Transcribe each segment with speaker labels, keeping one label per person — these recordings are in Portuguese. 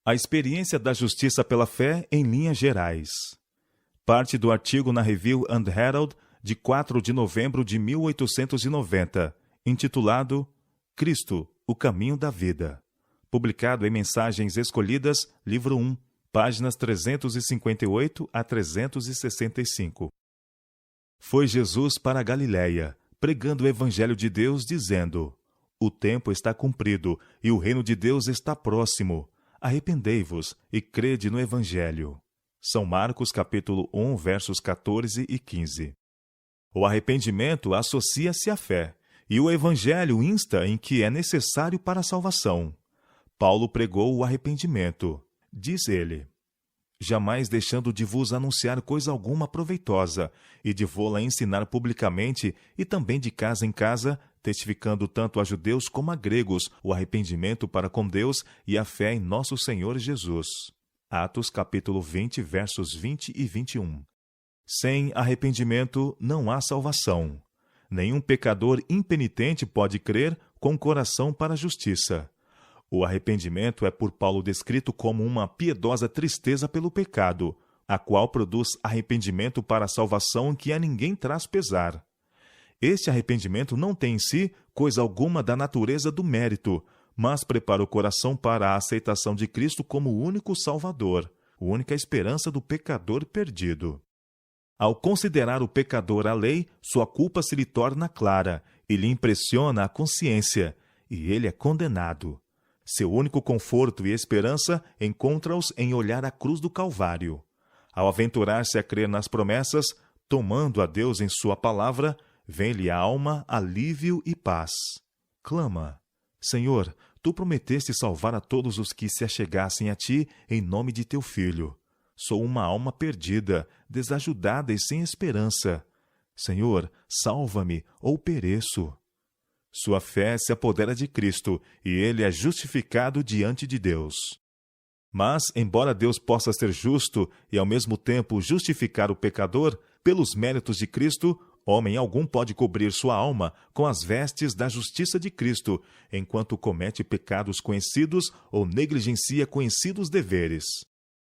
Speaker 1: A experiência da justiça pela fé em linhas gerais. Parte do artigo na Review and Herald de 4 de novembro de 1890, intitulado Cristo, o caminho da vida. Publicado em Mensagens Escolhidas, livro 1, páginas 358 a 365. Foi Jesus para a Galiléia, pregando o Evangelho de Deus, dizendo: O tempo está cumprido e o reino de Deus está próximo. Arrependei-vos e crede no Evangelho. São Marcos, capítulo 1, versos 14 e 15. O arrependimento associa-se à fé, e o Evangelho insta em que é necessário para a salvação. Paulo pregou o arrependimento. Diz ele: jamais deixando de vos anunciar coisa alguma proveitosa, e de vô-la ensinar publicamente, e também de casa em casa, testificando tanto a judeus como a gregos o arrependimento para com Deus e a fé em nosso Senhor Jesus. Atos capítulo 20, versos 20 e 21. Sem arrependimento não há salvação. Nenhum pecador impenitente pode crer com coração para a justiça. O arrependimento é por Paulo descrito como uma piedosa tristeza pelo pecado, a qual produz arrependimento para a salvação que a ninguém traz pesar. Este arrependimento não tem em si coisa alguma da natureza do mérito, mas prepara o coração para a aceitação de Cristo como o único Salvador, única esperança do pecador perdido. Ao considerar o pecador a lei, sua culpa se lhe torna clara e lhe impressiona a consciência, e ele é condenado. Seu único conforto e esperança encontra-os em olhar a cruz do Calvário. Ao aventurar-se a crer nas promessas, tomando a Deus em sua palavra, vem-lhe à alma alívio e paz. Clama: Senhor, tu prometeste salvar a todos os que se achegassem a ti em nome de teu Filho. Sou uma alma perdida, desajudada e sem esperança. Senhor, salva-me ou pereço. Sua fé se apodera de Cristo e ele é justificado diante de Deus. Mas, embora Deus possa ser justo e ao mesmo tempo justificar o pecador, pelos méritos de Cristo, homem algum pode cobrir sua alma com as vestes da justiça de Cristo, enquanto comete pecados conhecidos ou negligencia conhecidos deveres.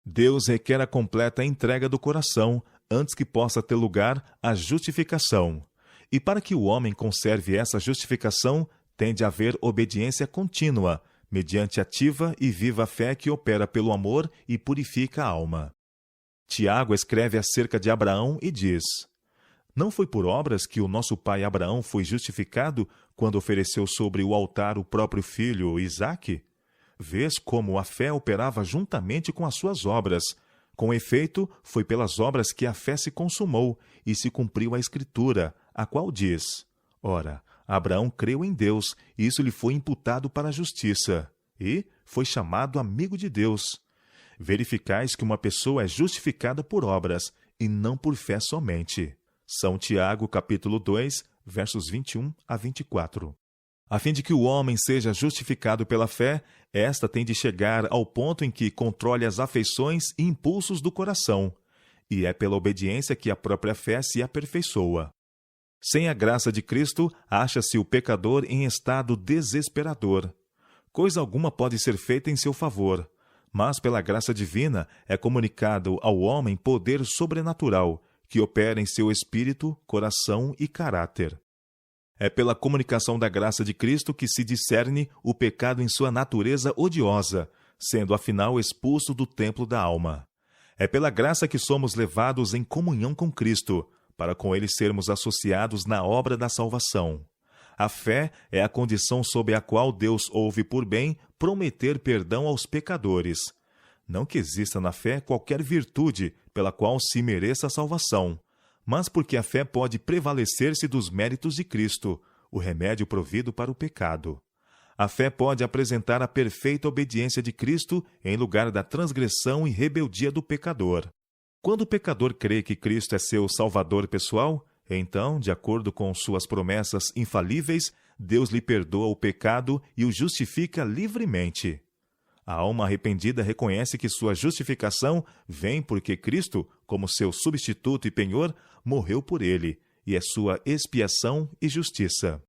Speaker 1: Deus requer a completa entrega do coração antes que possa ter lugar a justificação. E para que o homem conserve essa justificação, tem de haver obediência contínua, mediante ativa e viva fé que opera pelo amor e purifica a alma. Tiago escreve acerca de Abraão e diz: não foi por obras que o nosso pai Abraão foi justificado quando ofereceu sobre o altar o próprio filho Isaque? Vês como a fé operava juntamente com as suas obras. Com efeito, foi pelas obras que a fé se consumou e se cumpriu a Escritura, a qual diz: ora, Abraão creu em Deus, e isso lhe foi imputado para a justiça, e foi chamado amigo de Deus. Verificais que uma pessoa é justificada por obras, e não por fé somente. São Tiago, capítulo 2, versos 21 a 24. A fim de que o homem seja justificado pela fé, esta tem de chegar ao ponto em que controle as afeições e impulsos do coração, e é pela obediência que a própria fé se aperfeiçoa. Sem a graça de Cristo, acha-se o pecador em estado desesperador. Coisa alguma pode ser feita em seu favor, mas pela graça divina é comunicado ao homem poder sobrenatural, que opera em seu espírito, coração e caráter. É pela comunicação da graça de Cristo que se discerne o pecado em sua natureza odiosa, sendo afinal expulso do templo da alma. É pela graça que somos levados em comunhão com Cristo, para com ele sermos associados na obra da salvação. A fé é a condição sob a qual Deus ouve por bem prometer perdão aos pecadores. Não que exista na fé qualquer virtude pela qual se mereça a salvação, mas porque a fé pode prevalecer-se dos méritos de Cristo, o remédio provido para o pecado. A fé pode apresentar a perfeita obediência de Cristo em lugar da transgressão e rebeldia do pecador. Quando o pecador crê que Cristo é seu Salvador pessoal, então, de acordo com suas promessas infalíveis, Deus lhe perdoa o pecado e o justifica livremente. A alma arrependida reconhece que sua justificação vem porque Cristo, como seu substituto e penhor, morreu por ele, e é sua expiação e justiça.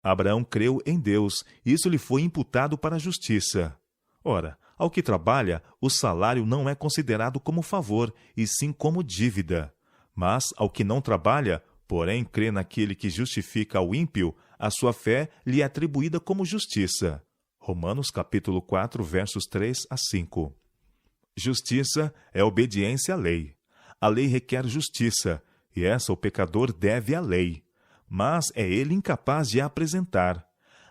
Speaker 1: Abraão creu em Deus, e isso lhe foi imputado para a justiça. Ora, Ao que trabalha, o salário não é considerado como favor, e sim como dívida. Mas ao que não trabalha, porém crê naquele que justifica o ímpio, a sua fé lhe é atribuída como justiça. Romanos capítulo 4, versos 3 a 5. Justiça é obediência à lei. A lei requer justiça, e essa o pecador deve à lei. Mas é ele incapaz de a apresentar.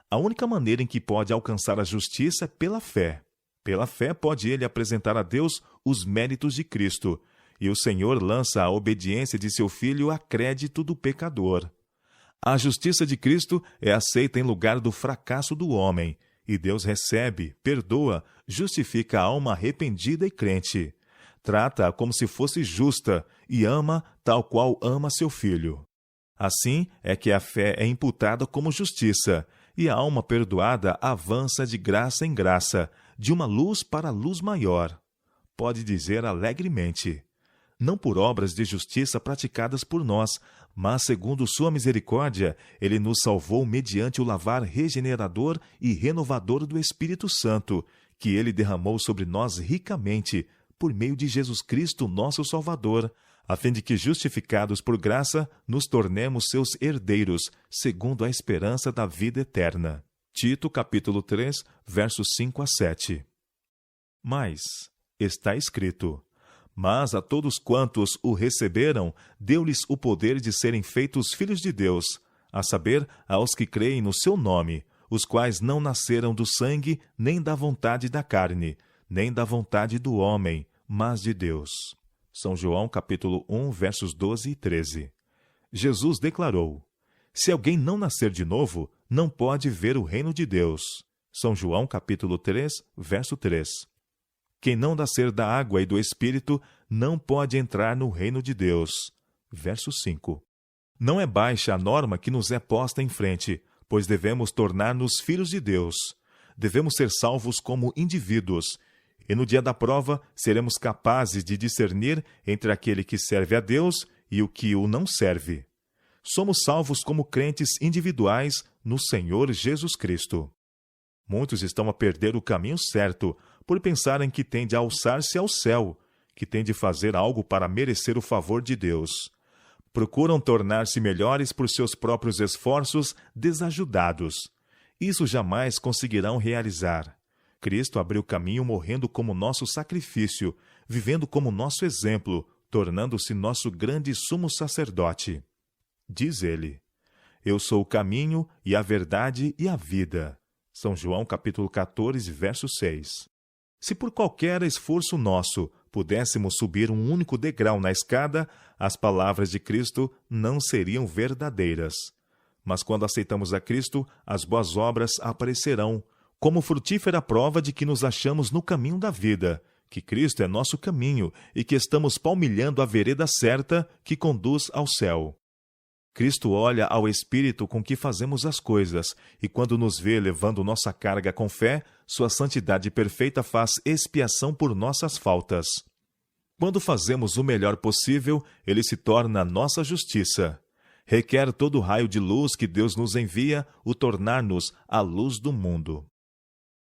Speaker 1: A única maneira em que pode alcançar a justiça é pela fé. Pela fé pode ele apresentar a Deus os méritos de Cristo, e o Senhor lança a obediência de seu Filho a crédito do pecador. A justiça de Cristo é aceita em lugar do fracasso do homem, e Deus recebe, perdoa, justifica a alma arrependida e crente. Trata-a como se fosse justa e ama tal qual ama seu Filho. Assim é que a fé é imputada como justiça, e a alma perdoada avança de graça em graça, de uma luz para luz maior. Pode dizer alegremente: não por obras de justiça praticadas por nós, mas segundo sua misericórdia, ele nos salvou mediante o lavar regenerador e renovador do Espírito Santo, que ele derramou sobre nós ricamente, por meio de Jesus Cristo, nosso Salvador, a fim de que, justificados por graça, nos tornemos seus herdeiros, segundo a esperança da vida eterna. Tito, capítulo 3, versos 5 a 7. Mas está escrito: mas a todos quantos o receberam, deu-lhes o poder de serem feitos filhos de Deus, a saber, aos que creem no seu nome, os quais não nasceram do sangue, nem da vontade da carne, nem da vontade do homem, mas de Deus. São João, capítulo 1, versos 12 e 13. Jesus declarou: se alguém não nascer de novo, não pode ver o reino de Deus. São João, capítulo 3, verso 3. Quem não nascer da água e do Espírito não pode entrar no reino de Deus. Verso 5. Não é baixa a norma que nos é posta em frente, pois devemos tornar-nos filhos de Deus. Devemos ser salvos como indivíduos, e no dia da prova seremos capazes de discernir entre aquele que serve a Deus e o que o não serve. Somos salvos como crentes individuais no Senhor Jesus Cristo. Muitos estão a perder o caminho certo, por pensarem que têm de alçar-se ao céu, que têm de fazer algo para merecer o favor de Deus. Procuram tornar-se melhores por seus próprios esforços desajudados. Isso jamais conseguirão realizar. Cristo abriu caminho morrendo como nosso sacrifício, vivendo como nosso exemplo, tornando-se nosso grande sumo sacerdote. Diz ele: eu sou o caminho e a verdade e a vida. São João, capítulo 14, verso 6. Se por qualquer esforço nosso pudéssemos subir um único degrau na escada, as palavras de Cristo não seriam verdadeiras. Mas quando aceitamos a Cristo, as boas obras aparecerão, como frutífera prova de que nos achamos no caminho da vida, que Cristo é nosso caminho e que estamos palmilhando a vereda certa que conduz ao céu. Cristo olha ao espírito com que fazemos as coisas, e quando nos vê levando nossa carga com fé, sua santidade perfeita faz expiação por nossas faltas. Quando fazemos o melhor possível, ele se torna nossa justiça. Requer todo o raio de luz que Deus nos envia o tornar-nos a luz do mundo.